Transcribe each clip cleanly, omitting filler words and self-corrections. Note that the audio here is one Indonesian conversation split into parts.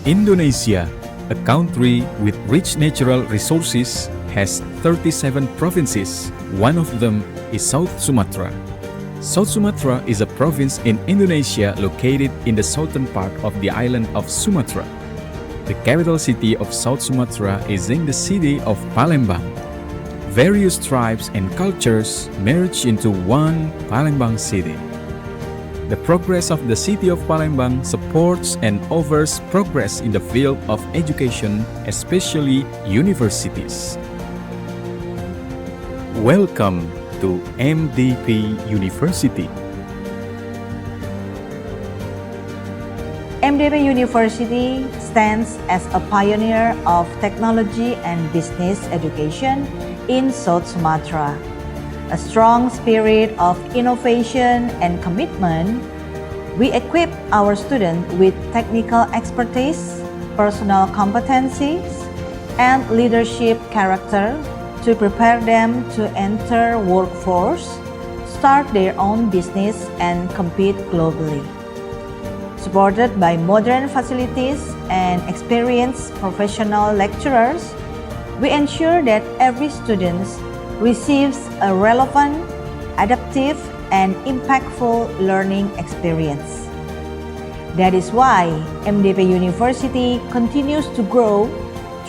Indonesia, a country with rich natural resources, has 37 provinces. One of them is South Sumatra. South Sumatra is a province in Indonesia located in the southern part of the island of Sumatra. The capital city of South Sumatra is in the city of Palembang. Various tribes and cultures merge into one Palembang city. The progress of the city of Palembang supports and offers progress in the field of education, especially universities. Welcome to MDP University. MDP University stands as a pioneer of technology and business education in South Sumatra. A strong spirit of innovation and commitment, we equip our students with technical expertise, personal competencies, and leadership character to prepare them to enter workforce, start their own business, and compete globally. Supported by modern facilities and experienced professional lecturers, we ensure that every student receives a relevant, adaptive, and impactful learning experience. That is why MDP University continues to grow,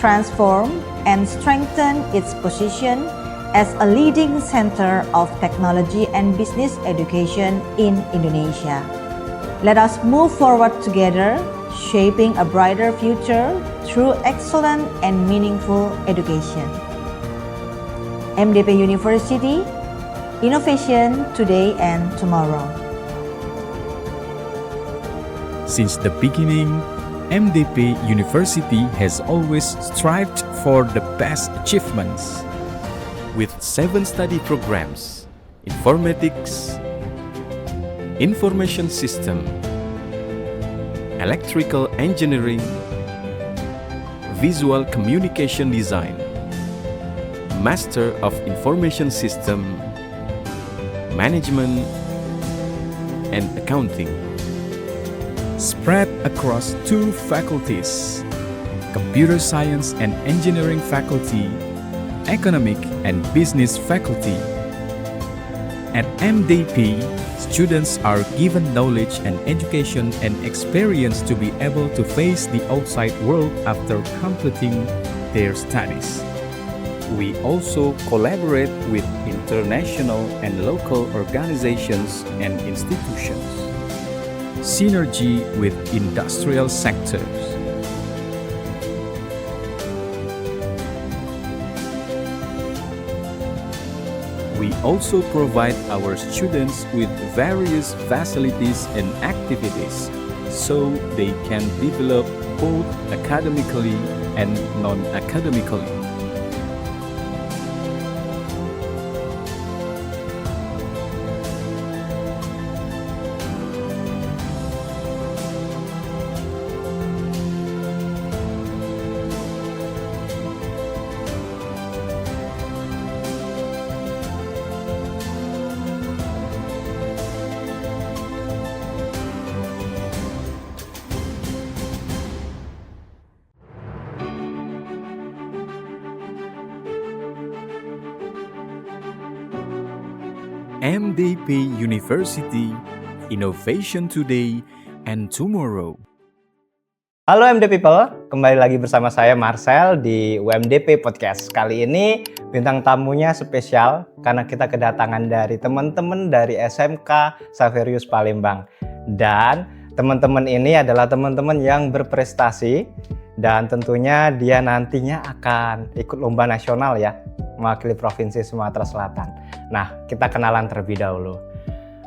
transform, and strengthen its position as a leading center of technology and business education in Indonesia. Let us move forward together, shaping a brighter future through excellent and meaningful education. MDP University, innovation today and tomorrow. Since the beginning, MDP University has always strived for the best achievements. With 7 study programs: informatics, information system, electrical engineering, visual communication design, Master of Information System, Management, and Accounting. Spread across 2 faculties, Computer Science and Engineering faculty, Economic and Business faculty. At MDP, students are given knowledge and education and experience to be able to face the outside world after completing their studies. We also collaborate with international and local organizations and institutions. Synergy with industrial sectors. We also provide our students with various facilities and activities so they can develop both academically and non-academically. MDP University, innovation today and tomorrow. Halo MD People, kembali lagi bersama saya Marcel di UMDP Podcast. Kali ini bintang tamunya spesial karena kita kedatangan dari teman-teman dari SMK Xaverius Palembang. Dan teman-teman ini adalah teman-teman yang berprestasi dan tentunya dia nantinya akan ikut lomba nasional ya, mewakili Provinsi Sumatera Selatan. Nah, kita kenalan terlebih dahulu.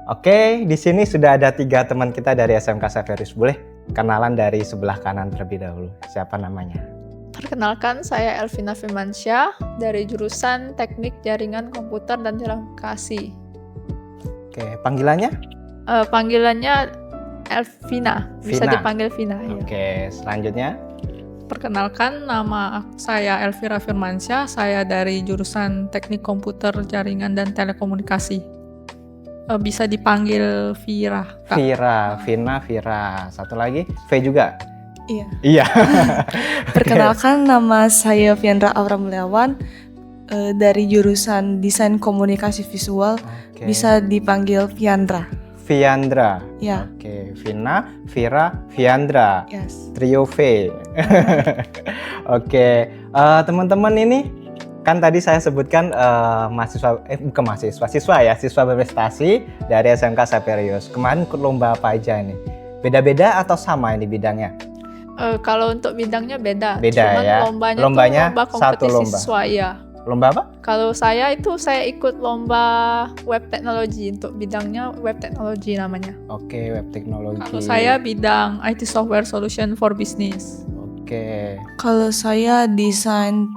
Oke, di sini sudah ada 3 teman kita dari SMK Xaverius. Boleh kenalan dari sebelah kanan terlebih dahulu. Siapa namanya? Perkenalkan, saya Elvina Firmansyah dari jurusan Teknik Jaringan Komputer dan Telekomunikasi. Oke, panggilannya? Panggilannya Elvina, bisa dipanggil Vina. Oke, selanjutnya? Perkenalkan, nama saya Elvira Firmansyah, saya dari jurusan Teknik Komputer, Jaringan, dan Telekomunikasi. bisa dipanggil Vira, Kak. Vira, Vina, Vira. Satu lagi, V juga. Iya. Iya. Perkenalkan, nama saya Viandra Aura Mulyawan, dari jurusan Desain Komunikasi Visual. Oke. Bisa dipanggil Viandra. Viandra. Ya. Oke, Vina, Vira, Viandra. Yes. Trio V. Oke, teman-teman ini kan tadi saya sebutkan siswa berprestasi dari SMK Saperius. Kemarin ikut lomba apa aja ini? Beda-beda atau sama ini bidangnya? Kalau untuk bidangnya beda. Beda Cuman ya. lombanya Lombanya tuh lomba satu kompetisi lomba. siswa ya. Lomba apa? Kalau saya ikut lomba web teknologi, untuk bidangnya web teknologi namanya. Oke, web teknologi. Kalau saya bidang IT Software Solution for Business. Oke, Kalau saya desain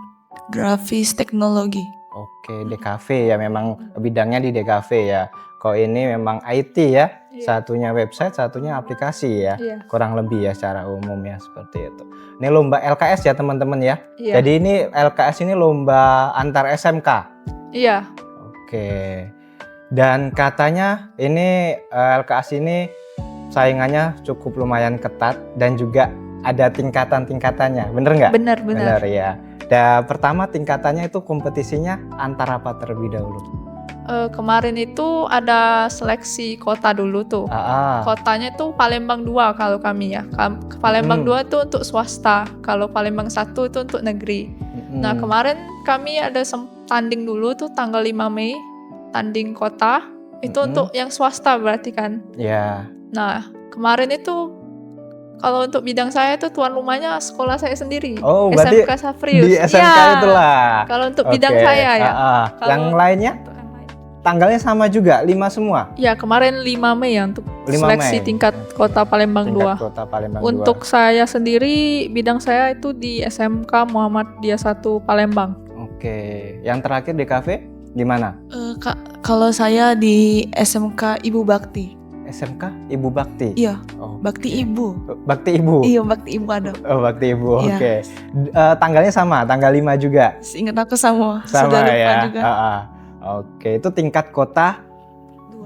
grafis teknologi. oke, DKV ya, memang bidangnya di DKV ya. Kok ini memang IT ya, Iya. satunya website, satunya aplikasi ya. Iya. Kurang lebih ya secara umum ya seperti itu. Ini lomba LKS ya teman-teman ya. Iya. Jadi ini LKS ini lomba antar SMK. Iya. Oke. Dan katanya ini LKS ini saingannya cukup lumayan ketat dan juga ada tingkatan-tingkatannya. Bener nggak? Benar. Bener ya. Dan pertama tingkatannya itu kompetisinya antara apa terlebih dahulu? Kemarin itu ada seleksi kota dulu tuh. Kotanya tuh Palembang 2 kalau kami ya. Palembang 2 tuh untuk swasta. Kalau Palembang 1 itu untuk negeri. Nah, kemarin kami ada tanding dulu tuh tanggal 5 Mei. Tanding kota. Itu untuk yang swasta berarti kan. Ya. Nah, kemarin itu kalau untuk bidang saya itu tuan rumahnya sekolah saya sendiri. Oh, berarti SMK Saperius. di SMK Iya. itulah. Kalau untuk bidang Oke. saya ya. Yang Kalau- lainnya tanggalnya sama juga, 5 semua. Ya, kemarin 5 Mei ya untuk 5 seleksi Mei. tingkat kota Palembang 2. Tingkat Kota Palembang 2. Untuk saya sendiri, bidang saya itu di SMK Muhammadiyah 1 Palembang. Oke, yang terakhir DKV di mana? Kalau saya di SMK Ibu Bakti. SMK Ibu Bakti. Iya, Oh, Bakti oke. Ibu. Bakti Ibu. Iya, Bakti Ibu ada. Oh, Bakti Ibu. Iya. Oke. Tanggalnya sama, tanggal 5 juga. Ingat aku sama. Sama Sudah lupa ya. juga. Oke, itu tingkat kota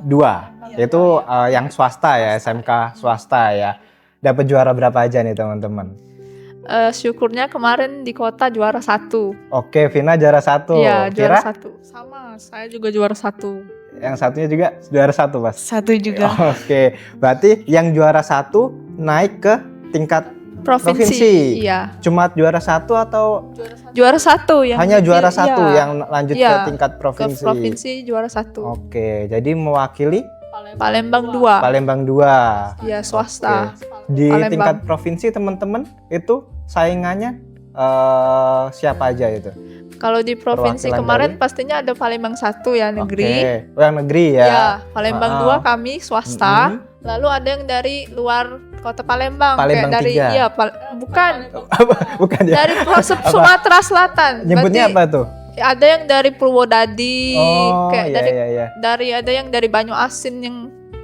2. Itu yang swasta ya, SMK swasta ya. Dapat juara berapa aja nih teman-teman? Syukurnya kemarin di kota juara 1. Oke, Vina juara 1. Iya, juara Kira 1. Sama, saya juga juara 1. yang satunya juga juara 1, Mas. Satu juga. Oke, berarti yang juara 1 naik ke tingkat provinsi. Iya. cuma juara 1 atau Juara 1 yang hanya juara 1 iya, yang lanjut Iya, ke tingkat ke provinsi? provinsi juara 1. Oke, jadi mewakili Palembang 2. Palembang 2. Iya, swasta. Di Palembang. tingkat provinsi teman-teman itu saingannya siapa aja itu? Kalau di provinsi Perwakilan kemarin dari- pastinya ada Palembang 1 ya, negeri. Oke, oh, yang negeri ya. Iya, Palembang 2 kami swasta. Mm-mm. Lalu ada yang dari luar kota Palembang, Palembang kayak dari 3. iya, bukan Bukan ya? dari Sumatera Selatan. Nyebutnya Berarti apa tuh? ada yang dari Purwodadi, Oh, kayak iya, iya. ada yang dari Banyu-Asin yang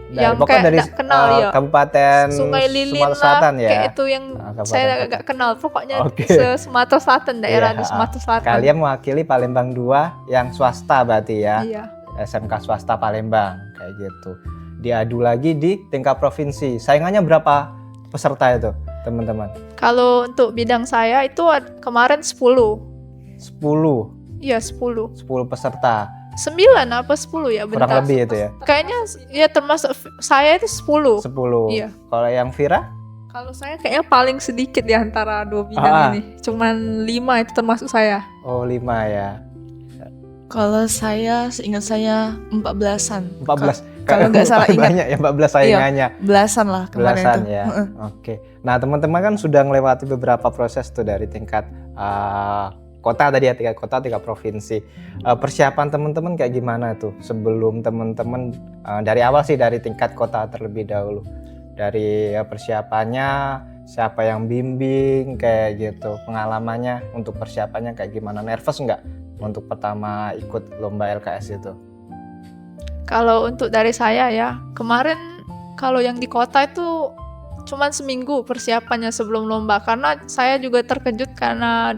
Pokoknya kayak dari nggak kenal ya. Kabupaten Sungai Lilin Sumatera lah, Selatan ya. kayak itu yang Kabupaten saya kota. agak kenal. Pokoknya Oke. Sumatera Selatan, daerah Iya, di Sumatera Selatan. Kalian mewakili Palembang 2 yang swasta berarti ya. Iya. SMK swasta Palembang kayak gitu. Diadu lagi di tingkat provinsi. Saingannya berapa peserta itu, teman-teman? Kalau untuk bidang saya itu kemarin 10. 10 Iya, 10. peserta. 9 apa 10 ya, bentar. Kurang lebih itu ya. Kayaknya ya termasuk saya itu 10. 10. Iya. Kalau yang Vira? Kalau saya kayaknya paling sedikit di antara dua bidang ini. Cuman 5 itu termasuk saya. Oh, 5 ya. Kalau saya, seingat saya 14-an. 14. Kalau nggak salah ingat. Banyak ya 14 saingannya. Belasan lah kemarin Belasan itu. ya. Oke. Nah, teman-teman kan sudah melewati beberapa proses tuh dari tingkat kota tadi ya, tingkat kota, tingkat provinsi. Persiapan teman-teman kayak gimana tuh sebelum teman-teman dari awal sih dari tingkat kota terlebih dahulu. Dari persiapannya, siapa yang bimbing kayak gitu, pengalamannya untuk persiapannya kayak gimana? Nervous nggak untuk pertama ikut lomba LKS itu? Kalau untuk dari saya ya, kemarin kalau yang di kota itu cuman seminggu persiapannya sebelum lomba, karena saya juga terkejut karena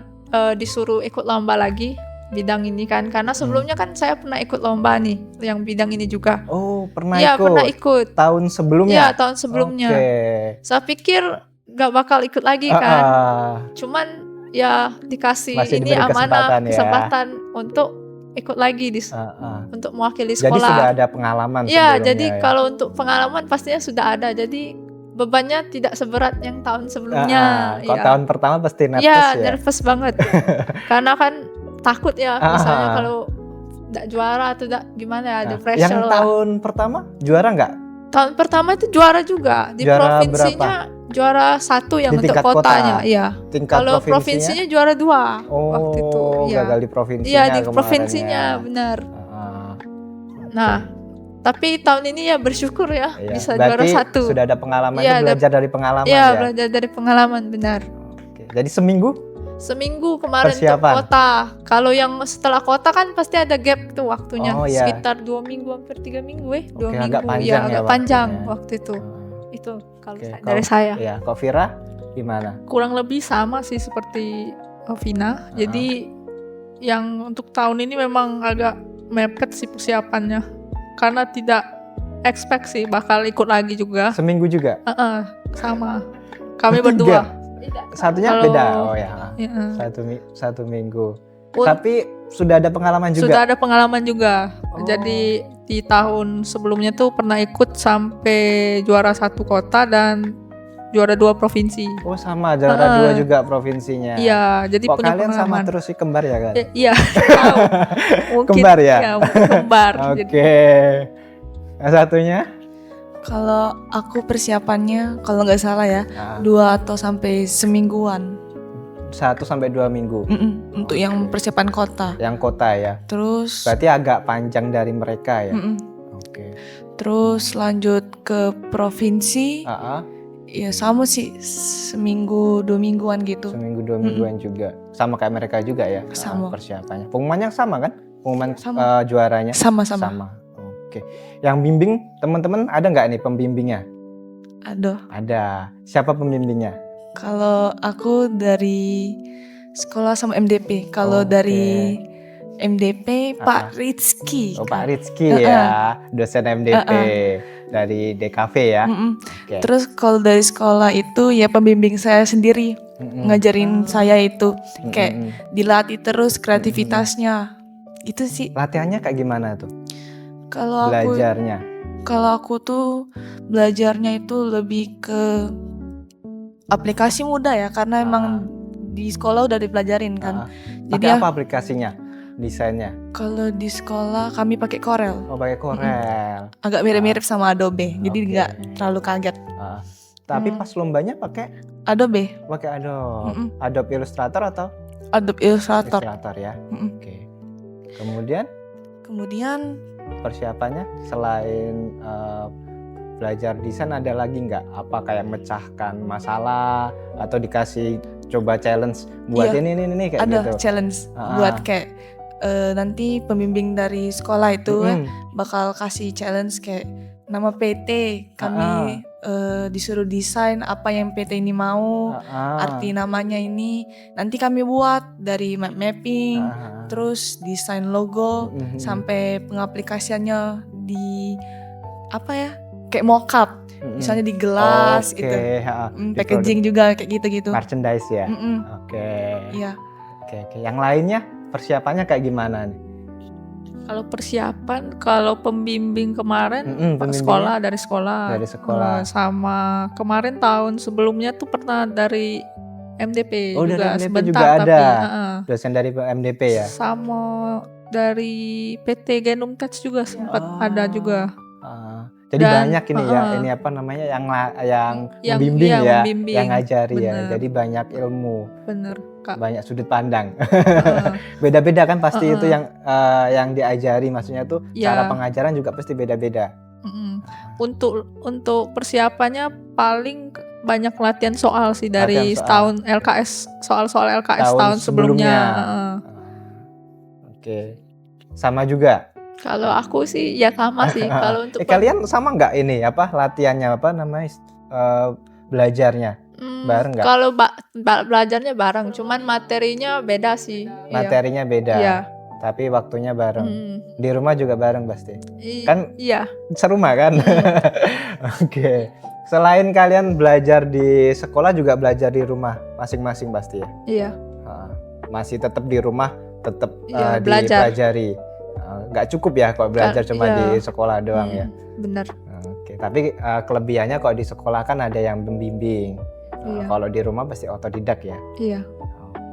disuruh ikut lomba lagi. bidang ini kan, karena sebelumnya kan saya pernah ikut lomba nih yang bidang ini juga. Oh, pernah Iya, ikut. pernah ikut. Tahun sebelumnya? Iya, tahun sebelumnya. Oke. Saya pikir gak bakal ikut lagi kan. Cuman ya dikasih Masih ini diberi amanah, kesempatan ya. kesempatan untuk ikut lagi untuk mewakili sekolah. Jadi sudah ada pengalaman Iya, sebelumnya jadi kalau untuk pengalaman pastinya sudah ada. Jadi bebannya tidak seberat yang tahun sebelumnya. Kalau Iya. tahun pertama pasti nervous Iya, ya? nervous banget. Karena kan takut ya, misalnya kalau tidak juara atau tidak gimana ya, ada pressure yang lah. tahun pertama juara nggak? Tahun pertama itu juara juga di Juara provinsinya, juara 1 yang Di untuk tingkat kotanya. kota? Iya. Tingkat Kalau provinsinya juara 2 waktu itu. Iya. Gagal di provinsinya. Iya, di kemarin provinsinya, ya. benar. Nah, tapi tahun ini ya bersyukur ya Iya. bisa Berarti juara 1. sudah ada pengalaman, Iya, itu belajar dari pengalaman Iya, ya. belajar dari pengalaman, benar. Oke. Jadi Seminggu kemarin untuk Persiapan. kota. Kalau yang setelah kota kan pasti ada gap tuh waktunya. Oh, iya. Sekitar 2 minggu, hampir 3 minggu 2 Oke, minggu. agak panjang ya agak waktunya. panjang waktu itu. Itu kalau dari saya. Ya, kok Vira gimana? Kurang lebih sama sih seperti Vina. Jadi yang untuk tahun ini memang agak mepet sih persiapannya. Karena tidak expect sih bakal ikut lagi juga. Seminggu juga? Sama. Kami Tiga? berdua. Satunya Kalau- beda? Oh ya. Iya. Satu minggu. Pun- Tapi sudah ada pengalaman juga? Sudah ada pengalaman juga. Oh. Jadi di tahun sebelumnya tuh pernah ikut sampai juara 1 kota dan juara 2 provinsi. Oh sama, juara 2 juga provinsinya. Iya, jadi Kok punya kalian sama pengalaman. terus sih, kembar ya kan? Iya, tahu. Mungkin Kembar ya? mungkin kembar. Oke. Jadi, Yang satunya? Kalau aku persiapannya kalau nggak salah ya Nah, 2 atau sampai semingguan. 1 sampai 2 minggu. Untuk yang persiapan kota. Yang kota ya. Terus Berarti agak panjang dari mereka ya. Oke. terus lanjut ke provinsi. Ya sama sih, seminggu 2 mingguan gitu. Seminggu 2 mingguan juga. Sama kayak mereka juga ya. Sama. Persiapannya. Pengumumannya sama kan? Pengumuman Sama. juaranya. Sama-sama. Sama. Oke. Yang bimbing teman-teman ada nggak nih pembimbingnya? Ada. Siapa pembimbingnya? Kalau aku dari sekolah sama MDP. Kalau Oke. dari MDP Pak Rizky. Oh, Pak Rizky ya, dosen MDP dari DKV ya. Oke. Terus kalau dari sekolah itu ya pembimbing saya sendiri ngajarin saya itu kayak dilatih terus kreativitasnya. Itu sih. Latihannya kayak gimana tuh? Kalau aku tuh belajarnya itu lebih ke aplikasi mudah ya karena emang di sekolah udah dipelajarin kan. Jadi Pakai apa aplikasinya? Desainnya? kalau di sekolah kami pakai Corel. Oh, pakai Corel. Agak mirip-mirip sama Adobe. Jadi nggak terlalu kaget. Tapi pas lombanya pakai Adobe. Adobe. Adobe Illustrator atau Adobe Illustrator. Illustrator ya. Oke. Kemudian persiapannya selain belajar desain ada lagi nggak? Apa kayak mecahkan masalah atau dikasih coba challenge buat ini kayak ada gitu? challenge buat kayak nanti pembimbing dari sekolah itu bakal kasih challenge kayak nama PT kami disuruh desain apa yang PT ini mau, arti namanya ini nanti kami buat dari map mapping, terus desain logo sampai pengaplikasiannya di apa ya kayak mockup, misalnya di gelas gitu, packaging juga kayak gitu-gitu. Merchandise ya. Oke. Iya. Oke. Yang lainnya persiapannya kayak gimana nih? kalau persiapan, kalau pembimbing kemarin dari sekolah. Sama kemarin tahun sebelumnya tuh pernah dari MDP Oh, juga dari MDP sebentar juga ada. tapi Dosen dari MDP ya. sama dari PT Genome Tech juga sempat ada juga. Jadi Dan, banyak ini ya, ini apa namanya yang membimbing ya, membimbing. yang ngajari ya. Bener. Jadi banyak ilmu, Bener Kak. banyak sudut pandang. Beda-beda kan pasti itu yang diajari, maksudnya tuh cara pengajaran juga pasti beda-beda. Untuk persiapannya paling banyak latihan soal sih dari tahun LKS, soal-soal LKS tahun sebelumnya. Oke, sama juga. Kalau aku sih ya sama sih. Kalau untuk Kalian sama nggak ini apa latihannya apa namanya belajarnya bareng nggak? Kalau belajarnya bareng, cuman materinya beda sih. Materinya beda. Iya. tapi waktunya bareng. Di rumah juga bareng pasti. Kan Iya. serumah kan? Oke. Selain kalian belajar di sekolah juga belajar di rumah masing-masing pasti ya? Iya. Masih tetap di rumah, tetap Iya, belajar. dipelajari. Nggak cukup ya kalau belajar cuma iya. di sekolah doang ya? Benar. Oke, tapi kelebihannya kalau di sekolah kan ada yang membimbing. Iya. Kalau di rumah pasti otodidak ya? Iya.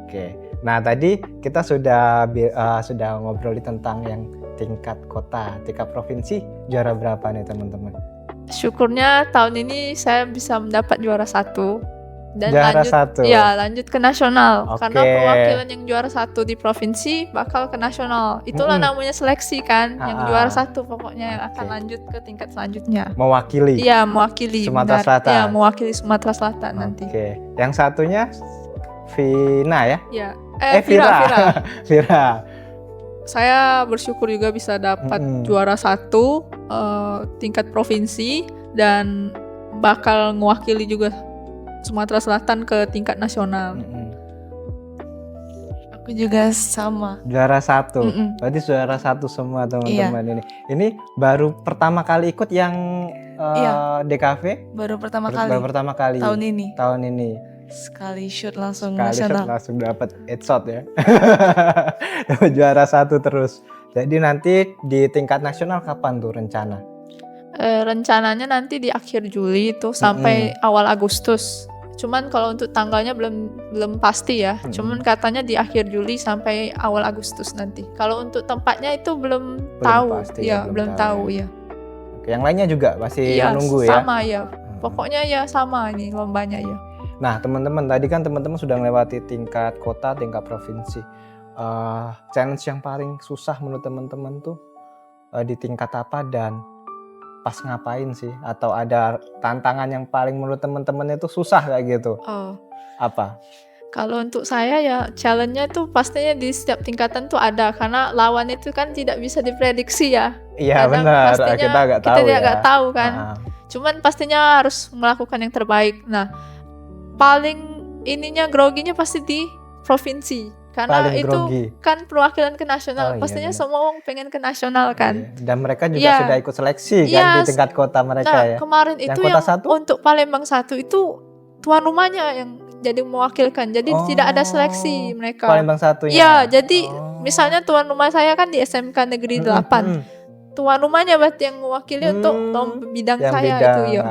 Oke. Nah, tadi kita sudah ngobrolin tentang yang tingkat kota, tingkat provinsi. Juara berapa nih teman-teman? Syukurnya tahun ini saya bisa mendapat juara 1 dan Juara lanjut 1. ya lanjut ke nasional. Oke. Karena perwakilan yang juara 1 di provinsi bakal ke nasional. Itulah namanya seleksi kan, yang juara 1 pokoknya yang akan Oke. lanjut ke tingkat selanjutnya. Mewakili. Iya, mewakili Sumatera benar. Selatan. Iya, mewakili Sumatera Selatan nanti. Oke. Yang satunya Vina ya? Ya. Vira. Vira. Vira. Saya bersyukur juga bisa dapat juara 1 tingkat provinsi dan bakal mewakili juga Sumatera Selatan ke tingkat nasional. Aku juga sama. Juara 1. Berarti juara 1 semua teman-teman ini. Ini baru pertama kali ikut yang DKV? Baru pertama kali. Baru pertama kali. Tahun ini. Sekali shoot langsung nasional. Langsung dapat headshot ya. Dapat juara 1 terus. Jadi nanti di tingkat nasional kapan tuh rencana? Rencananya nanti di akhir Juli itu sampai awal Agustus. Cuman kalau untuk tanggalnya belum pasti ya. Cuman katanya di akhir Juli sampai awal Agustus nanti. Kalau untuk tempatnya itu belum tahu. Pasti, Ya, belum tahu ya. Oke, yang lainnya juga masih Iya, menunggu ya. sama ya. Pokoknya ya sama ini lombanya ya. Nah, teman-teman tadi kan teman-teman sudah melewati tingkat kota, tingkat provinsi. Challenge yang paling susah menurut teman-teman tuh di tingkat apa dan pas ngapain sih? Atau ada tantangan yang paling menurut teman-teman itu susah kayak gitu? Apa? Kalau untuk saya ya challenge-nya itu pastinya di setiap tingkatan tuh ada karena lawan itu kan tidak bisa diprediksi ya. Iya benar, kita nggak tahu kita ya. nggak tahu kan. Cuman pastinya harus melakukan yang terbaik. Nah, paling ininya groginya pasti di provinsi karena paling itu grogi. Kan perwakilan ke nasional. Iya, Pastinya benar. semua orang pengen ke nasional kan. Iya. Dan mereka juga sudah ikut seleksi kan di tingkat kota mereka nah, ya. kemarin Yang itu kota yang 1? untuk Palembang 1 itu tuan rumahnya yang jadi mewakilkan. Jadi tidak ada seleksi mereka. Palembang 1-nya. Iya, jadi misalnya tuan rumah saya kan di SMK Negeri 8. Tuan rumahnya berarti yang mewakili untuk bidang yang saya bidang. itu ya.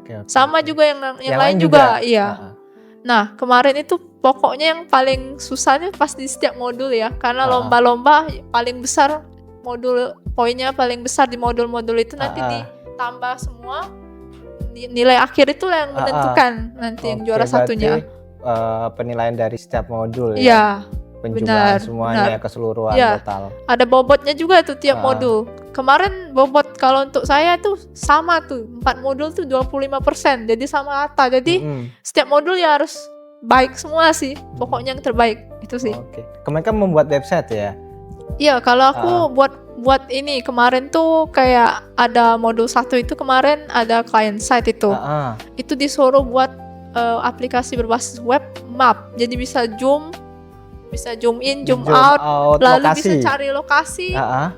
Okay. Sama juga yang lain juga, iya. Nah, kemarin itu pokoknya yang paling susahnya pas di setiap modul ya. Karena lomba-lomba paling besar poinnya paling besar di modul-modul itu nanti ditambah semua. Nilai akhir itu yang menentukan nanti yang juara satunya. Penilaian dari setiap modul ya. Iya. Penjumlahan semuanya keseluruhan total. Ada bobotnya juga tuh tiap modul. Kemarin bobot kalau untuk saya tuh sama tuh 4 modul tuh 25%. Jadi sama rata. Jadi setiap modul ya harus baik semua sih. Pokoknya yang terbaik itu sih. Oke. Kemarin kan membuat website ya? Iya, kalau aku buat ini kemarin tuh kayak ada modul 1 itu kemarin ada client site itu. Itu disuruh buat aplikasi berbasis web map. Jadi bisa zoom in, zoom out, lalu lokasi. bisa cari lokasi,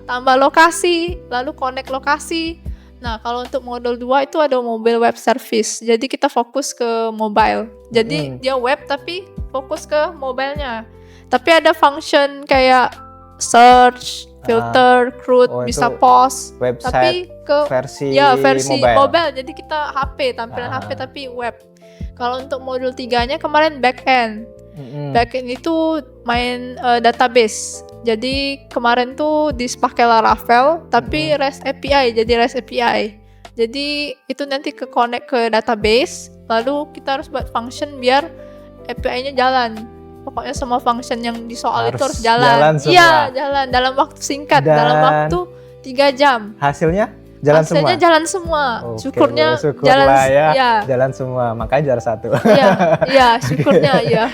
tambah lokasi, lalu connect lokasi. Nah, kalau untuk modul 2 itu ada mobile web service. Jadi kita fokus ke mobile. Jadi dia web tapi fokus ke mobilenya. Tapi ada function kayak search, filter, CRUD, bisa pause. Website tapi ke versi mobile. Jadi kita HP, tampilan HP tapi web. Kalau untuk modul 3-nya kemarin backend. Backend itu main database. Jadi kemarin tuh dipakai Laravel tapi REST API, jadi REST API. Jadi itu nanti ke connect ke database, lalu kita harus buat function biar API-nya jalan. Pokoknya semua function yang di soal itu harus jalan. Iya, jalan dalam waktu singkat, dalam waktu 3 jam. Hasilnya jalan semua. Syukurnya jalan semua. Makanya juara 1. Iya, syukurnya ya.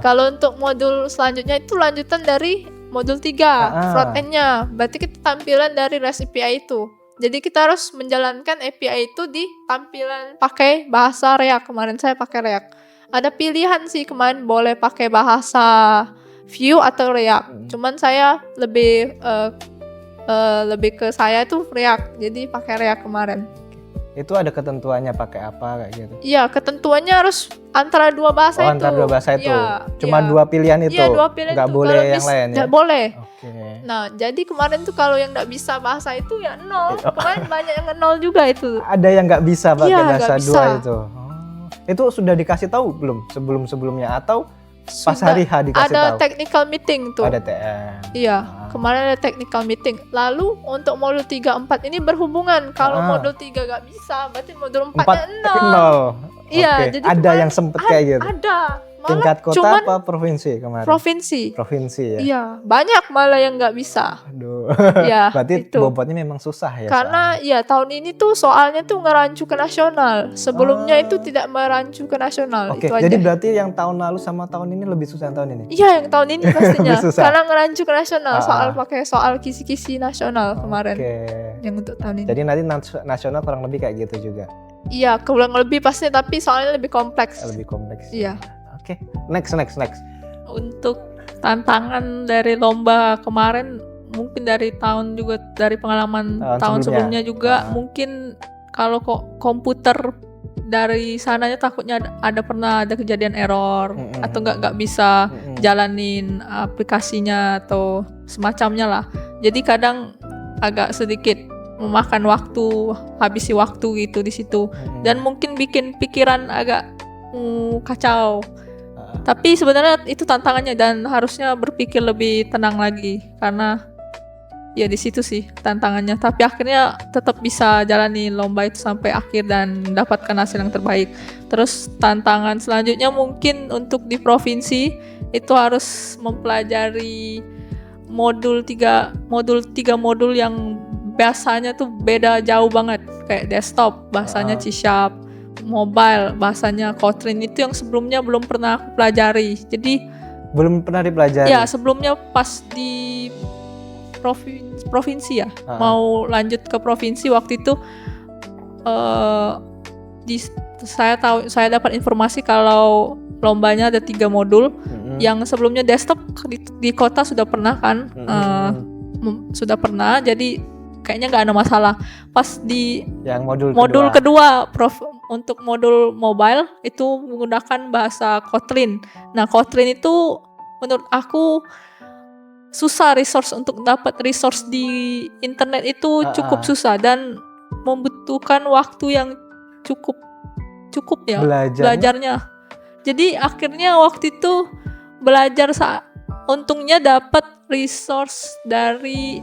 Kalau untuk modul selanjutnya itu lanjutan dari modul 3, front end-nya. Berarti kita tampilan dari REST API itu. Jadi kita harus menjalankan API itu di tampilan pakai bahasa React. Kemarin saya pakai React. Ada pilihan sih kemarin boleh pakai bahasa Vue atau React. Cuman saya lebih ke saya tuh React, jadi pakai React kemarin. Itu ada ketentuannya pakai apa kayak gitu? Iya, ketentuannya harus antara dua bahasa itu. Antara dua bahasa itu. Ya, Cuma dua pilihan itu. Iya, dua pilihan nggak itu. boleh Kalau yang lain ya. Nggak boleh. Oke. Nah, jadi kemarin tuh kalau yang nggak bisa bahasa itu ya 0. Kemarin banyak yang 0 juga itu. Ada yang nggak bisa pakai Iya, bahasa nggak dua bisa. itu. Itu sudah dikasih tahu belum sebelum-sebelumnya atau pas Sudah. hari H dikasih Ada tahu? technical meeting tuh. Ada TM. Iya, kemarin ada technical meeting. Lalu untuk modul 3, 4 ini berhubungan. Kalau modul 3 gak bisa, berarti modul 4-nya 0. Iya, Oke. jadi ada yang sempet kayak gitu. Ada. Malah Tingkat kota cuman apa provinsi kemarin? provinsi. Provinsi ya. Iya, banyak malah yang nggak bisa. Aduh. Iya, Berarti itu. bobotnya memang susah ya. Karena ya tahun ini tuh soalnya tuh ngerancu ke nasional. Sebelumnya itu tidak merancu ke nasional. Oke, Itu jadi aja. berarti yang tahun lalu sama tahun ini lebih susah yang tahun ini? Iya, yang tahun ini pastinya. Lebih susah. Karena ngerancu ke nasional. Ah, Pakai soal kisi-kisi nasional kemarin. Oke. Yang untuk tahun ini. Jadi nanti nasional kurang lebih kayak gitu juga. Iya, kurang lebih pasti, tapi soalnya lebih kompleks. Lebih kompleks. Iya. Oke. Next. Untuk tantangan dari lomba kemarin mungkin dari pengalaman tahun sebelumnya juga mungkin kalau kok komputer dari sananya takutnya pernah ada kejadian error atau nggak bisa jalanin aplikasinya atau semacamnya lah. Jadi kadang agak sedikit memakan waktu, habisi waktu gitu di situ dan mungkin bikin pikiran agak kacau. Tapi sebenarnya itu tantangannya dan harusnya berpikir lebih tenang lagi karena ya di situ sih tantangannya. Tapi akhirnya tetap bisa jalani lomba itu sampai akhir dan mendapatkan hasil yang terbaik. Terus tantangan selanjutnya mungkin untuk di provinsi itu harus mempelajari modul 3 modul yang biasanya tuh beda jauh banget, kayak desktop bahasanya C#, mobile bahasanya Kotlin, itu yang sebelumnya belum pernah aku pelajari. Jadi belum pernah dipelajari. ya sebelumnya pas di provinsi ya, mau lanjut ke provinsi waktu itu saya dapat informasi kalau lombanya ada 3 modul. Yang sebelumnya desktop di kota sudah pernah kan, sudah pernah, jadi kayaknya nggak ada masalah. Pas di yang modul kedua untuk modul mobile itu menggunakan bahasa Kotlin. Nah, Kotlin itu menurut aku susah untuk dapat resource di internet itu cukup susah dan membutuhkan waktu yang cukup ya belajarnya. Jadi akhirnya waktu itu belajar untungnya dapat resource dari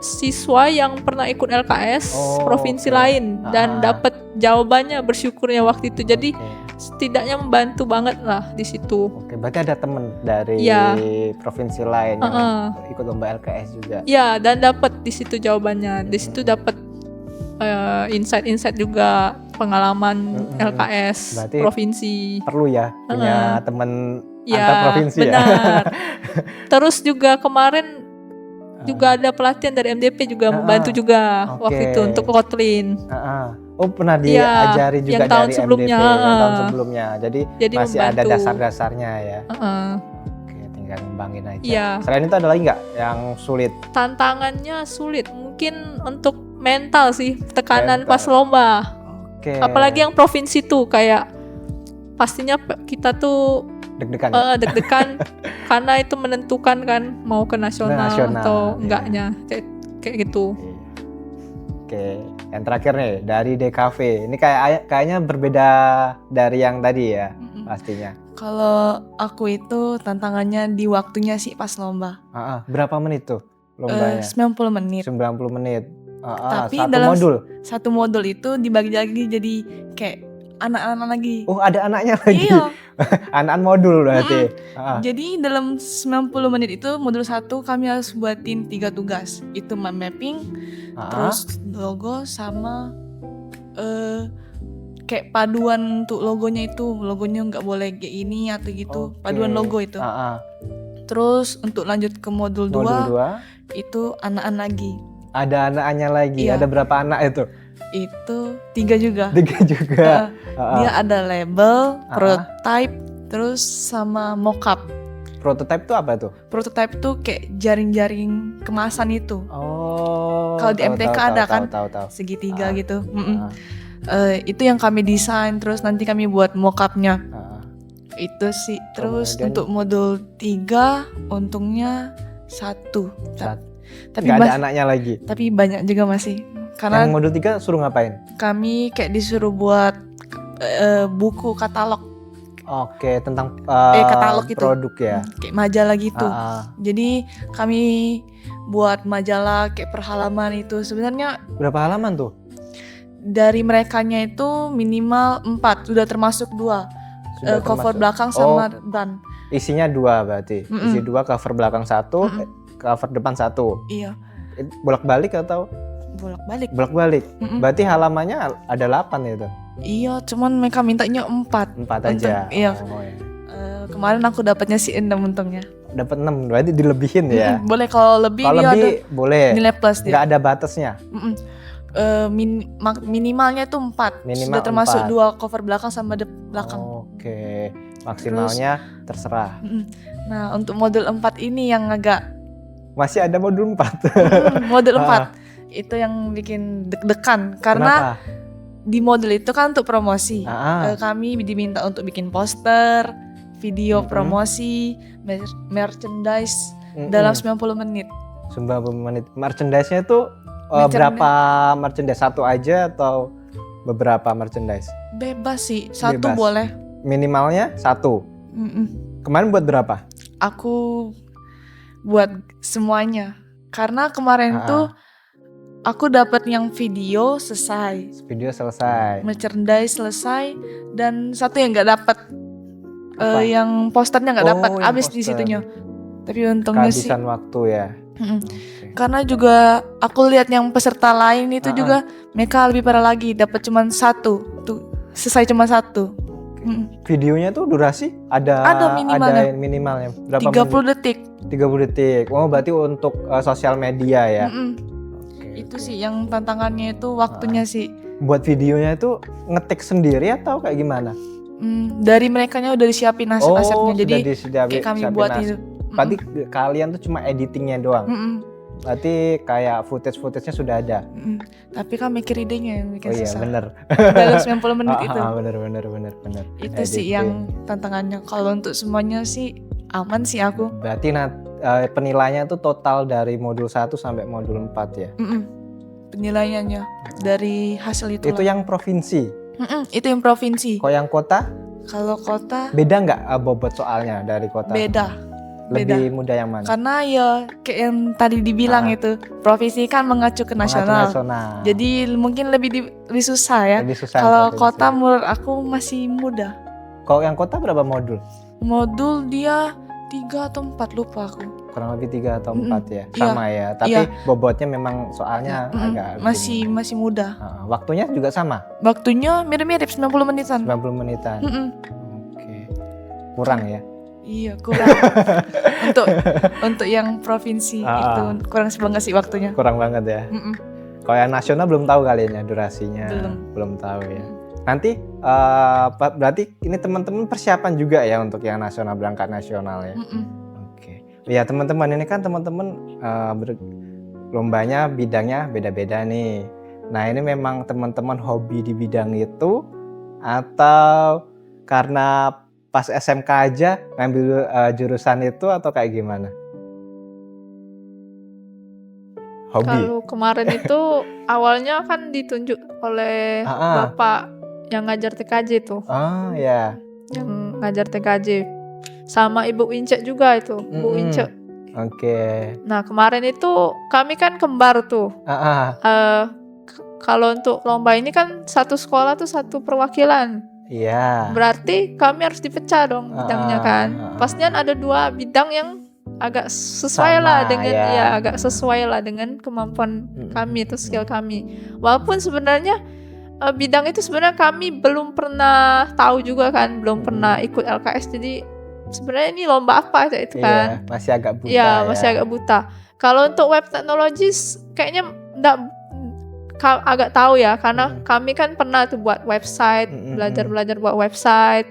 siswa yang pernah ikut LKS provinsi lain dan dapat jawabannya, bersyukurnya waktu itu. Jadi setidaknya membantu banget lah di situ. Oke, berarti ada temen dari provinsi lain yang ikut lomba LKS juga. Ya, dan dapat di situ jawabannya. Di situ dapat insight juga, pengalaman LKS berarti provinsi. Perlu ya punya temen Ya, antar provinsi benar. Terus juga kemarin juga ada pelatihan dari MDP juga membantu juga waktu itu untuk Kotlin. Oh, pernah diajari juga yang tahun dari sebelumnya, MDP yang tahun sebelumnya. Jadi masih membantu. ada dasar-dasarnya ya. Oke, tinggal ngembangin aja. Iya. Selain itu ada lagi nggak yang sulit? Tantangannya sulit mungkin untuk mental sih, tekanan pas lomba. Oke. Apalagi yang provinsi tuh kayak pastinya kita tuh deg-degan karena itu menentukan kan mau ke nasional atau enggaknya, kayak gitu. Oke, yang terakhir nih dari DKV. Ini kayaknya berbeda dari yang tadi ya, pastinya. Kalau aku itu tantangannya di waktunya sih pas lomba. Berapa menit tuh lombanya? 90 menit. 90 menit. Tapi satu dalam modul. Satu modul itu dibagi lagi jadi kayak anak-anak lagi. Oh, ada anaknya lagi. Iya. Anak modul berarti. Jadi dalam 90 menit itu modul 1 kami harus buatin 3 tugas. Itu mapping, terus logo sama kayak paduan untuk logonya nggak boleh kayak ini atau gitu. Paduan logo itu. Terus untuk lanjut ke modul 2 itu anak-anak lagi. Ada anak-anaknya lagi. Iya. Ada berapa anak itu? Itu 3 juga. 3 juga. Dia ada label, prototype, Terus sama mockup. Prototype tuh apa tuh? Prototype tuh kayak jaring-jaring kemasan itu. Oh. Kalau di MTK ada kan tahu. segitiga gitu. Itu yang kami desain, terus nanti kami buat mockupnya. Itu sih. Terus Kemudian, untuk modul 3 untungnya 1. Tapi nggak ada anaknya lagi. Tapi banyak juga masih. Karena yang modul 3 suruh ngapain? kami kayak disuruh buat buku katalog. Oke, tentang Katalog itu. produk ya. Kayak majalah gitu. Jadi kami buat majalah kayak per halaman itu. Sebenarnya Berapa halaman tuh? dari merekanya itu minimal 4, sudah termasuk 2. Sudah Cover termasuk. belakang sama brand. Isinya 2 berarti. Isi 2, cover belakang 1, cover depan 1. Iya, Bolak-balik atau? bolak-balik. Bolak-balik. Berarti halamannya ada 8 itu. Iya, cuman mereka mintanya 4. 4 aja. Iya. Oh, ya. Kemarin aku dapatnya sih 6 untungnya. Dapat 6, berarti dilebihin ya. Boleh kalau lebih Kalau dia lebih ada boleh. nilai plus dia. Nggak ada batasnya. Minimalnya tuh 4. Minimal Sudah termasuk 4. 2 cover belakang sama belakang. Oke. Maksimalnya terserah. Nah, untuk modul 4 ini yang agak Masih ada modul 4. modul 4 itu yang bikin deg-degan karena Kenapa? di modul itu kan untuk promosi. Ah. Kami diminta untuk bikin poster, video promosi, merchandise dalam 90 menit. 90 menit. Merchandise-nya itu berapa merchandise? Satu aja atau beberapa merchandise? Bebas sih, satu Bebas. boleh. Minimalnya 1. Kemarin buat berapa? Aku buat semuanya. Karena kemarin tuh aku dapat yang video selesai, Video selesai. merchandise selesai, dan satu yang nggak dapat, yang posternya nggak dapat, yang habis di poster. situnya. Tapi untungnya sih, Kehabisan waktu ya. karena juga aku lihat yang peserta lain itu juga mereka lebih parah lagi, dapat cuma 1, tuh selesai cuma 1. Videonya tuh durasi Ada minimalnya. Ada minimalnya. Berapa 30 menit? detik. 30 detik. Oh, berarti untuk sosial media ya. Itu sih yang tantangannya itu waktunya sih. Buat videonya itu ngetik sendiri atau kayak gimana? Dari merekanya udah disiapin aset-asetnya, jadi kayak kami buat itu. Berarti kalian tuh cuma editingnya doang. Berarti kayak footage-nya sudah ada. Tapi kan mikir idenya yang bikin Oh iya, susah. bener. Dalam 90 menit itu. Bener. Itu sih yang tantangannya. Kalau untuk semuanya sih aman sih aku. Berarti penilaiannya tuh total dari modul 1 sampai modul 4 ya? Penilaiannya dari hasil itu. Itu yang provinsi? Itu yang provinsi. Kok yang kota? Kalau kota Beda nggak bobot soalnya dari kota? beda. Lebih mudah yang mana? Karena ya kayak yang tadi dibilang itu, provinsi kan mengacu ke nasional. Jadi mungkin lebih susah ya. Lebih susah Kalau provinsi. kota menurut aku masih mudah. Kalau yang kota berapa modul? Modul dia 3 atau 4, lupa aku. Kurang lebih 3 atau 4 ya? Iya. Sama ya, tapi bobotnya memang soalnya agak masih mudah. waktunya juga sama? Waktunya mirip-mirip 90 menitan. 90 menitan. Oke. Kurang ya? Iya, kurang. untuk yang provinsi itu kurang banget sih waktunya. Kurang banget ya. Kalau yang nasional belum tahu kalian ya durasinya. Belum tahu ya. Nanti berarti ini teman-teman persiapan juga ya untuk yang nasional, berangkat nasional ya. Oke. Ya teman-teman, ini kan teman-teman lombanya bidangnya beda-beda nih. Nah ini memang teman-teman hobi di bidang itu atau karena pas SMK aja ngambil jurusan itu atau kayak gimana? Hobi. Kalau kemarin itu awalnya kan ditunjuk oleh Bapak yang ngajar TKJ tuh. Ya. Yang ngajar TKJ. Sama Ibu Ince juga itu, Bu Ince. Oke. Nah, kemarin itu kami kan kembar tuh. Kalau untuk lomba ini kan satu sekolah tuh satu perwakilan. Iya. Berarti kami harus dipecah dong bidangnya kan. Pastinya ada 2 bidang yang agak sesuai lah dengan agak sesuai lah dengan kemampuan kami itu, skill kami. Walaupun sebenarnya bidang itu sebenarnya kami belum pernah tahu juga kan, belum pernah ikut LKS, jadi sebenarnya ini lomba apa itu kan? Iya, masih agak buta. Iya, masih agak buta. Kalau untuk web technologies kayaknya agak tahu ya, karena kami kan pernah tuh buat website, belajar buat website.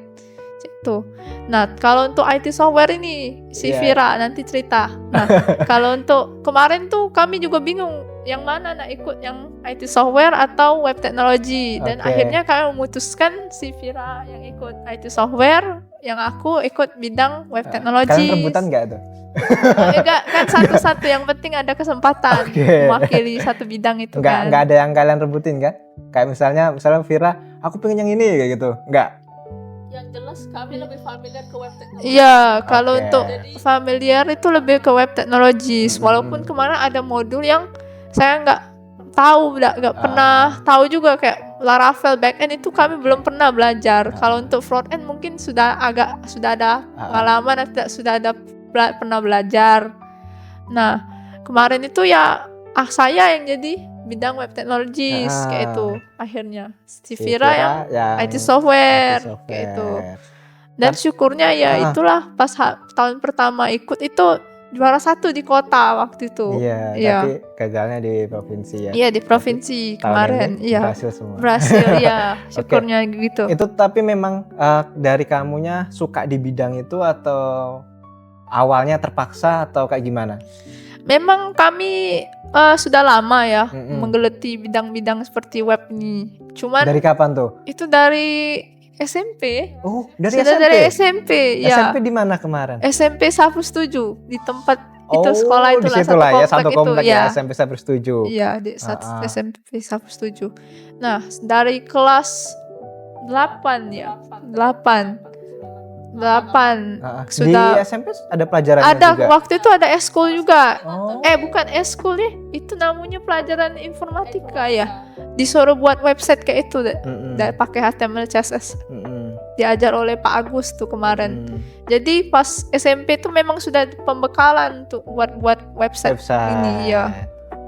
Itu. Nah, kalau untuk IT software ini si Vira nanti cerita. Nah, kalau untuk kemarin tuh kami juga bingung yang mana nak ikut, yang IT software atau web technology. Dan akhirnya kami memutuskan si Vira yang ikut IT software, yang aku ikut bidang web technology. Kalian rebutan nggak tuh? Enggak, kan satu-satu, yang penting ada kesempatan mewakili satu bidang itu kan. Nggak ada yang kalian rebutin kan? Kayak misalnya Vira, aku pengen yang ini kayak gitu. Nggak? Yang jelas kami lebih familiar ke web technology. Iya, kalau untuk familiar itu lebih ke web technology. Walaupun kemarin ada modul yang saya nggak tahu, nggak pernah tahu juga, kayak Laravel backend itu kami belum pernah belajar. Kalau untuk frontend mungkin sudah ada pengalaman, sudah ada pernah belajar. Nah, kemarin itu ya saya yang jadi bidang web technologies kayak itu. Akhirnya si Vira yang IT software kayak itu. Dan syukurnya ya itulah pas tahun pertama ikut itu juara 1 di kota waktu itu. Iya. Tapi gagalnya di provinsi ya. Iya, di provinsi kemarin. Iya. Berhasil semua. Berhasil ya. Syukurnya gitu. Itu tapi memang dari kamunya suka di bidang itu atau awalnya terpaksa atau kayak gimana? Memang kami sudah lama ya menggeluti bidang-bidang seperti web ini. Cuman dari kapan tuh? Itu dari SMP. Oh, dari sudah SMP? Dari SMP, ya. SMP di mana kemarin? SMP Sapu 7 di tempat itu sekolah itulah, satu komplek ya, SMP Sapu 7. Iya, di SMP Sapu 7. Nah, dari kelas 8 ya. 8 sudah di SMP ada pelajaran juga. Ada, waktu itu ada eskul juga. Bukan eskul ya, itu namanya pelajaran informatika ya. Disuruh buat website kayak itu pakai HTML CSS. Diajar oleh Pak Agus tuh kemarin. Jadi pas SMP tuh memang sudah pembekalan untuk buat website ini ya.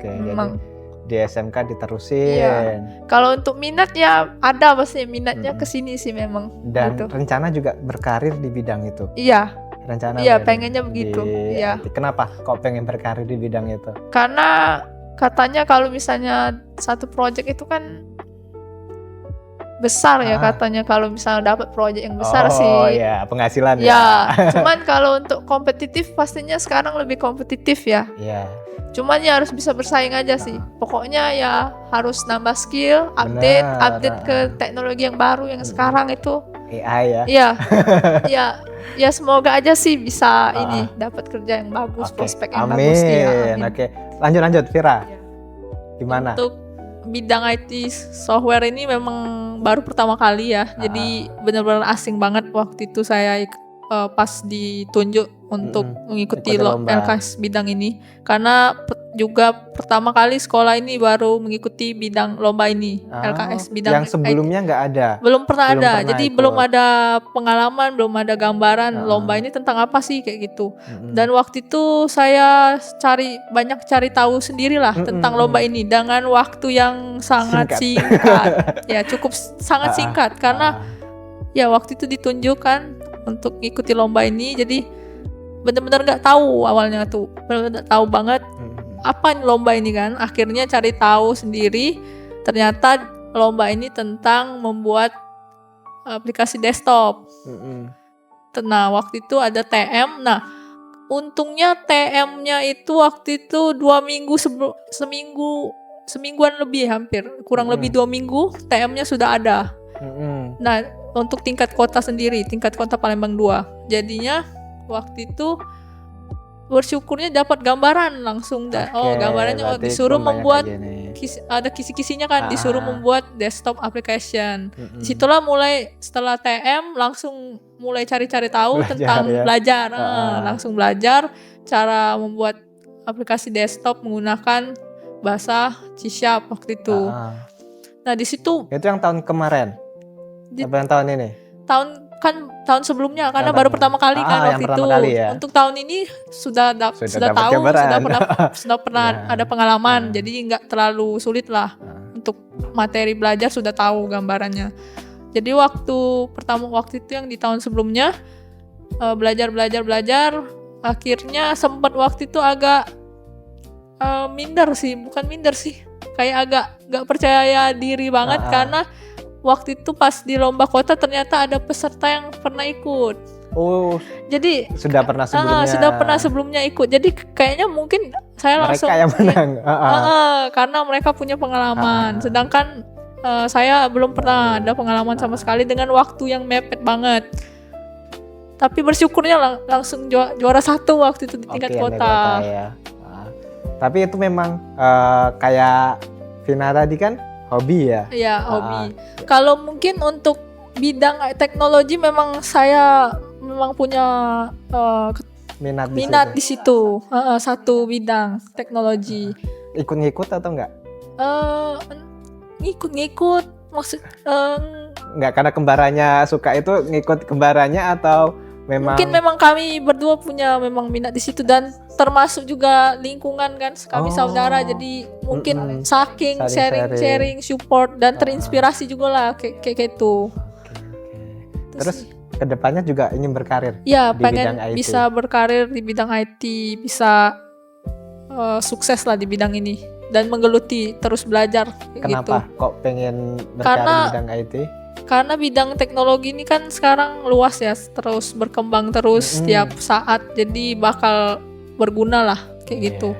Memang di SMK diterusin. Iya. Kalau untuk minat ya ada pasti minatnya ke sini sih memang. Dan gitu. Rencana juga berkarir di bidang itu. Iya. Rencana. Iya, pengennya begitu. Iya. Kenapa kok pengen berkarir di bidang itu? Karena katanya kalau misalnya satu project itu kan besar ya, katanya kalau misalnya dapat project yang besar sih. Oh iya, penghasilan ya. Ya, cuman kalau untuk kompetitif pastinya sekarang lebih kompetitif ya. Iya. Cuman ya harus bisa bersaing aja sih. Pokoknya ya harus nambah skill, update ke teknologi yang baru yang sekarang itu. AI ya. Iya. Ya semoga aja sih bisa ini dapat kerja yang bagus, prospek yang bagus. Amin. Oke. Lanjut Vira. Gimana? Untuk bidang IT software ini memang baru pertama kali ya. Jadi benar-benar asing banget waktu itu saya pas ditunjuk untuk mengikuti LKS bidang ini, karena juga pertama kali sekolah ini baru mengikuti bidang lomba ini. LKS bidang yang sebelumnya nggak ada, belum pernah ada, jadi belum ada pengalaman, belum ada gambaran lomba ini tentang apa sih kayak gitu. Dan waktu itu saya banyak cari tahu sendirilah tentang lomba ini dengan waktu yang sangat singkat. Ya cukup sangat singkat karena ya waktu itu ditunjukkan untuk ikuti lomba ini, jadi benar-benar nggak tahu awalnya tuh, benar-benar nggak tahu banget apa lomba ini kan. Akhirnya cari tahu sendiri, ternyata lomba ini tentang membuat aplikasi desktop. Nah waktu itu ada TM. Nah untungnya TM-nya itu waktu itu 2 minggu semingguan lebih, hampir kurang lebih 2 minggu TM-nya sudah ada. Nah untuk tingkat kota sendiri, tingkat kota Palembang 2. Jadinya waktu itu bersyukurnya dapat gambaran langsung. Gambarannya disuruh membuat ada kisi-kisinya kan, disuruh membuat desktop application. Disitulah mulai setelah TM langsung mulai cari-cari tahu tentang belajar. Langsung belajar cara membuat aplikasi desktop menggunakan bahasa C# waktu itu. Nah di situ itu yang tahun kemarin. Apa yang tahun ini? Tahun sebelumnya, karena baru pertama kali kan waktu itu. Ya? Untuk tahun ini sudah tahu, sudah pernah ada pengalaman, jadi nggak terlalu sulit lah. Untuk materi belajar sudah tahu gambarannya. Jadi waktu itu yang di tahun sebelumnya belajar, akhirnya sempat waktu itu agak bukan minder sih, kayak agak nggak percaya diri banget karena waktu itu pas di lomba kota ternyata ada peserta yang pernah ikut. Oh, Jadi sudah pernah sebelumnya. sudah pernah sebelumnya ikut. Jadi kayaknya mungkin saya Mereka langsung yang menang. karena mereka punya pengalaman. Sedangkan saya belum pernah ada pengalaman sama sekali dengan waktu yang mepet banget. Tapi bersyukurnya langsung juara 1 waktu itu di tingkat kota. Ya. Tapi itu memang kayak Vina tadi kan hobi ya? Iya, hobi. Kalau mungkin untuk bidang teknologi memang saya memang punya minat di situ. Satu bidang teknologi. Ikut-ngikut atau enggak? Ngikut maksud Enggak, karena kembarannya suka itu ngikut kembarannya atau memang mungkin memang kami berdua punya memang minat di situ dan termasuk juga lingkungan kan kami saudara, jadi mungkin saking sharing support dan terinspirasi juga lah kayak gitu. Terus kedepannya juga ingin berkarir ya, di pengen bidang IT. bisa berkarir di bidang IT, bisa sukses lah di bidang ini dan menggeluti terus belajar Kenapa gitu. kok pengen berkarir di bidang IT? Karena bidang teknologi ini kan sekarang luas ya, terus berkembang terus setiap saat, jadi bakal berguna lah kayak gitu.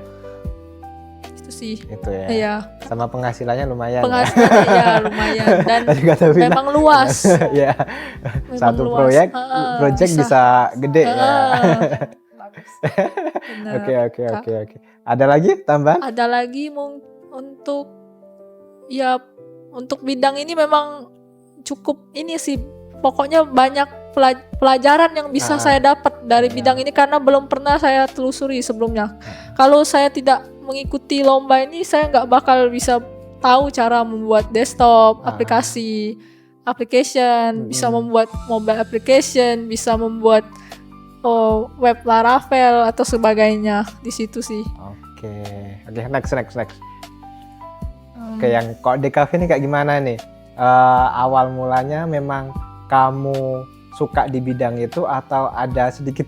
Itu sih. Itu ya. Iya. Sama penghasilannya lumayan. Penghasilannya ya lumayan dan memang luas. Ya. Memang Satu luas. project bisa gede ya. Benar. Oke. Ada lagi tambahan? Ada lagi untuk bidang ini memang cukup ini sih, pokoknya banyak pelajaran yang bisa saya dapat dari bidang ini karena belum pernah saya telusuri sebelumnya. Kalau saya tidak mengikuti lomba ini, saya nggak bakal bisa tahu cara membuat desktop, application, bisa membuat mobile application, bisa membuat web Laravel atau sebagainya di situ sih. Oke, next. Oke, yang kok DKV ini kayak gimana nih? Awal mulanya memang kamu suka di bidang itu atau ada sedikit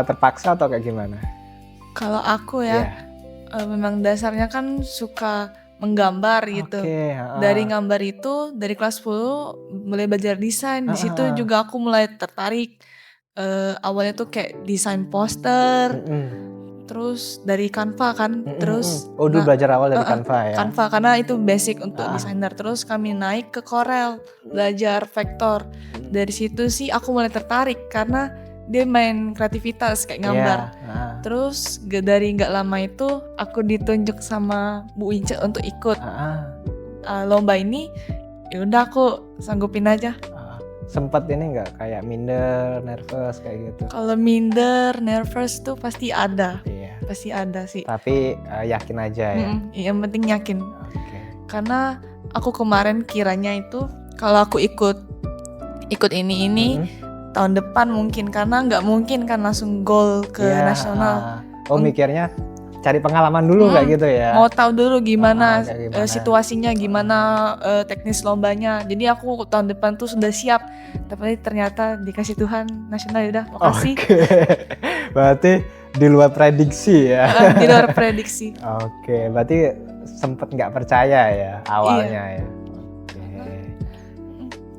terpaksa atau kayak gimana? Kalau aku memang dasarnya kan suka menggambar gitu. Dari gambar itu dari kelas 10 mulai belajar desain. Di situ juga aku mulai tertarik. Awalnya tuh kayak desain poster. Terus dari Canva kan, terus dulu belajar awal dari Canva ya. Canva karena itu basic untuk desainer. Terus kami naik ke Corel, belajar vektor. Dari situ sih aku mulai tertarik karena dia main kreativitas kayak gambar. Terus dari nggak lama itu aku ditunjuk sama Bu Ince untuk ikut lomba ini. Ya udah aku sanggupin aja. Sempet ini nggak kayak minder, nervous kayak gitu? Kalau minder, nervous tuh pasti ada. Iya. Pasti ada sih. Tapi yakin aja ya. Yang penting yakin. Karena aku kemarin kiranya itu kalau aku ikut ini tahun depan mungkin, karena nggak mungkin kan langsung goal ke nasional. Mikirnya cari pengalaman dulu kayak gitu ya. Mau tahu dulu gimana situasinya, gimana teknis lombanya. Jadi aku tahun depan tuh sudah siap. Tapi ternyata dikasih Tuhan nasional, udah makasih. Berarti di luar prediksi ya. Di luar prediksi. Berarti sempet nggak percaya ya awalnya ya.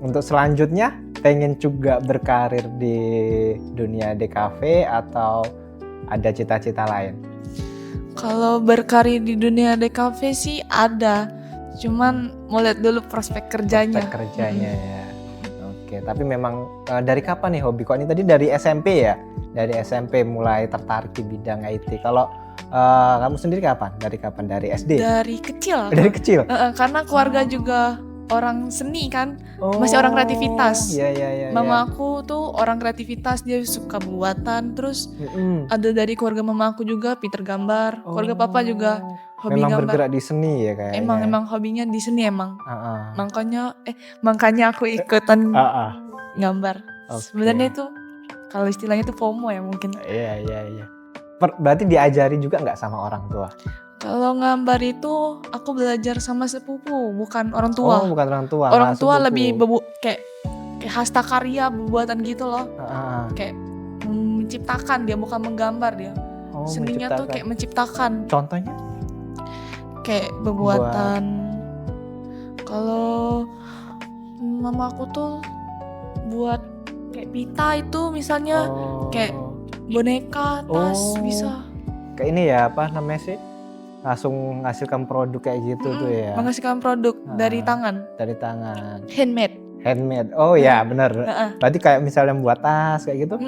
Untuk selanjutnya pengen juga berkarir di dunia DKV atau ada cita-cita lain? Kalau berkarir di dunia DKV sih ada, cuman mau lihat dulu prospek kerjanya. Ya. Oke, tapi memang dari kapan nih hobi? Kok ini tadi dari SMP ya? Dari SMP mulai tertarik di bidang IT. Kalau kamu sendiri kapan? Dari SD? Dari kecil. Dari kecil? Karena keluarga juga orang seni kan, masih orang kreativitas. Mama aku tuh orang kreativitas, dia suka buatan. Terus ada dari keluarga mama aku juga pinter gambar. Keluarga papa juga hobi memang gambar. Bergerak di seni ya kayaknya. Emang hobinya di seni emang. Makanya aku ikutan gambar. Sebenarnya itu kalau istilahnya itu FOMO ya mungkin. Iya. Berarti diajari juga nggak sama orang tua? Kalau gambar itu aku belajar sama sepupu, bukan orang tua. Bukan orang tua. Orang tua lebih kayak hasta karya, buatan gitu loh. Kayak menciptakan, dia bukan menggambar dia. Seninya tuh kayak menciptakan. Contohnya? Kayak buatan. Kalau mama aku tuh buat kayak pita itu misalnya, kayak boneka, tas, bisa. Kayak ini ya, apa namanya sih? Langsung menghasilkan produk kayak gitu tuh ya. Menghasilkan produk dari tangan. Dari tangan. Handmade. Oh ya, bener. Berarti kayak misalnya membuat tas kayak gitu?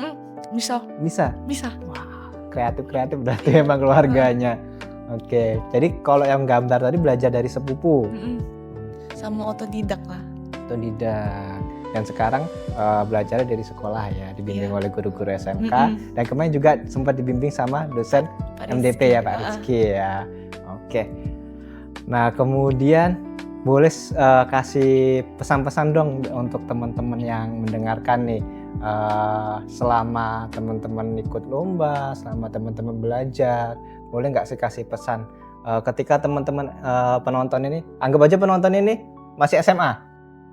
Bisa. Wah, kreatif berarti emang keluarganya. Oke, jadi kalau yang gambar tadi belajar dari sepupu. Sama otodidak lah. Otodidak. Dan sekarang belajarnya dari sekolah ya, dibimbing oleh guru-guru SMK. Dan kemarin juga sempat dibimbing sama dosen MDP ya, Pak Rizky ya. Oke. Nah, kemudian boleh kasih pesan-pesan dong untuk teman-teman yang mendengarkan nih, selama teman-teman ikut lomba, selama teman-teman belajar, boleh nggak sih kasih pesan ketika teman-teman penonton ini, anggap aja penonton ini masih SMA,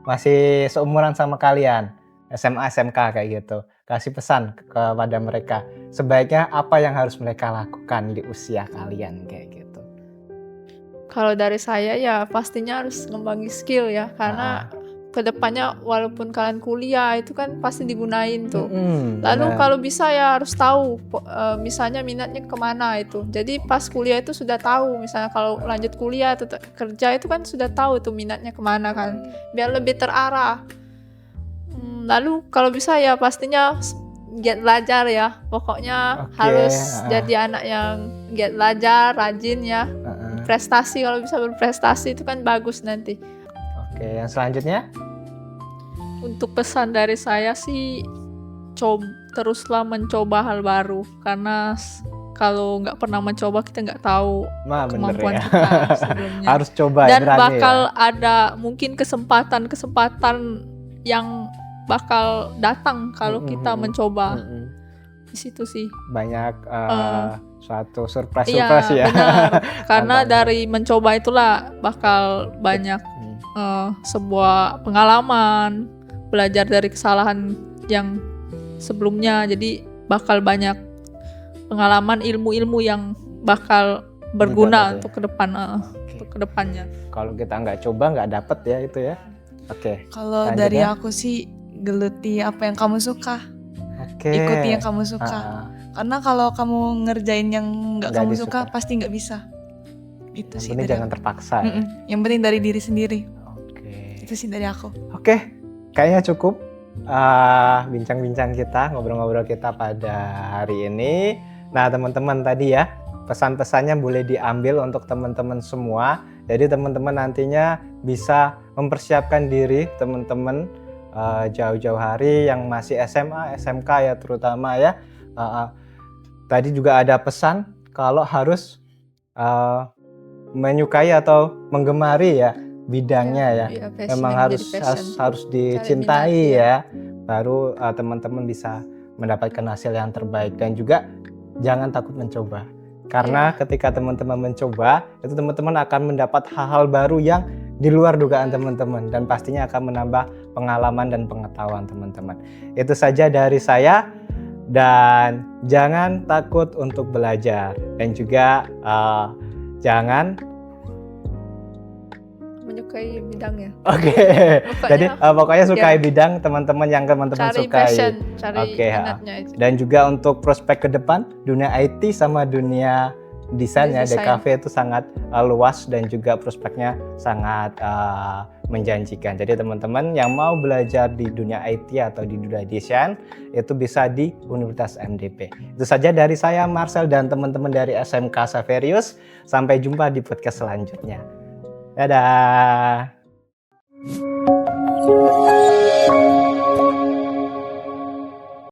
masih seumuran sama kalian, SMA, SMK kayak gitu, kasih pesan kepada mereka, sebaiknya apa yang harus mereka lakukan di usia kalian kayak gitu. Kalau dari saya ya pastinya harus ngembangin skill ya, karena kedepannya walaupun kalian kuliah itu kan pasti digunain tuh. Lalu kalau bisa ya harus tahu misalnya minatnya kemana itu. Jadi pas kuliah itu sudah tahu, misalnya kalau lanjut kuliah atau kerja itu kan sudah tahu tuh minatnya kemana kan, biar lebih terarah. Lalu kalau bisa ya pastinya giat belajar ya, pokoknya harus jadi anak yang giat belajar, rajin ya. Prestasi, kalau bisa berprestasi itu kan bagus nanti. Oke, yang selanjutnya? Untuk pesan dari saya sih, teruslah mencoba hal baru, karena kalau nggak pernah mencoba kita nggak tahu kemampuan ya. kita sebelumnya. Harus coba dan berani bakal ya. ada mungkin kesempatan yang bakal datang kalau kita mencoba. Di situ sih banyak suatu surprise ya. Benar. Karena dari mencoba itulah bakal banyak sebuah pengalaman, belajar dari kesalahan yang sebelumnya, jadi bakal banyak pengalaman, ilmu-ilmu yang bakal berguna untuk ke depan, untuk kedepannya. Kalau kita nggak coba nggak dapet ya itu ya. Oke. Kalau dari aku sih, geluti apa yang kamu suka. Ikuti yang kamu suka. Karena kalau kamu ngerjain yang nggak kamu suka, pasti nggak bisa. Itu yang sih. Penting jangan terpaksa. Ya? Yang penting dari diri sendiri. Oke. Itu sih dari aku. Oke, kayaknya cukup bincang-bincang kita, ngobrol-ngobrol kita pada hari ini. Nah, teman-teman tadi ya, pesan-pesannya boleh diambil untuk teman-teman semua. Jadi teman-teman nantinya bisa mempersiapkan diri teman-teman jauh-jauh hari yang masih SMA, SMK ya terutama ya. Tadi juga ada pesan kalau harus menyukai atau menggemari ya bidangnya ya. Memang harus dicintai ya. Baru teman-teman bisa mendapatkan hasil yang terbaik, dan juga jangan takut mencoba. Karena ketika teman-teman mencoba, itu teman-teman akan mendapat hal-hal baru yang di luar dugaan teman-teman, dan pastinya akan menambah pengalaman dan pengetahuan teman-teman. Itu saja dari saya, dan jangan takut untuk belajar, dan juga jangan menyukai bidangnya. Oke. Jadi pokoknya sukai bidang teman-teman yang teman-teman cari sukai. Passion, cari minatnya itu. Dan juga untuk prospek ke depan, dunia IT sama dunia desain ya, DKV itu sangat luas dan juga prospeknya sangat menjanjikan. Jadi teman-teman yang mau belajar di dunia IT atau di dunia desain itu bisa di Universitas MDP. Itu saja dari saya, Marcel, dan teman-teman dari SMK Xaverius. Sampai jumpa di podcast selanjutnya. Dadah.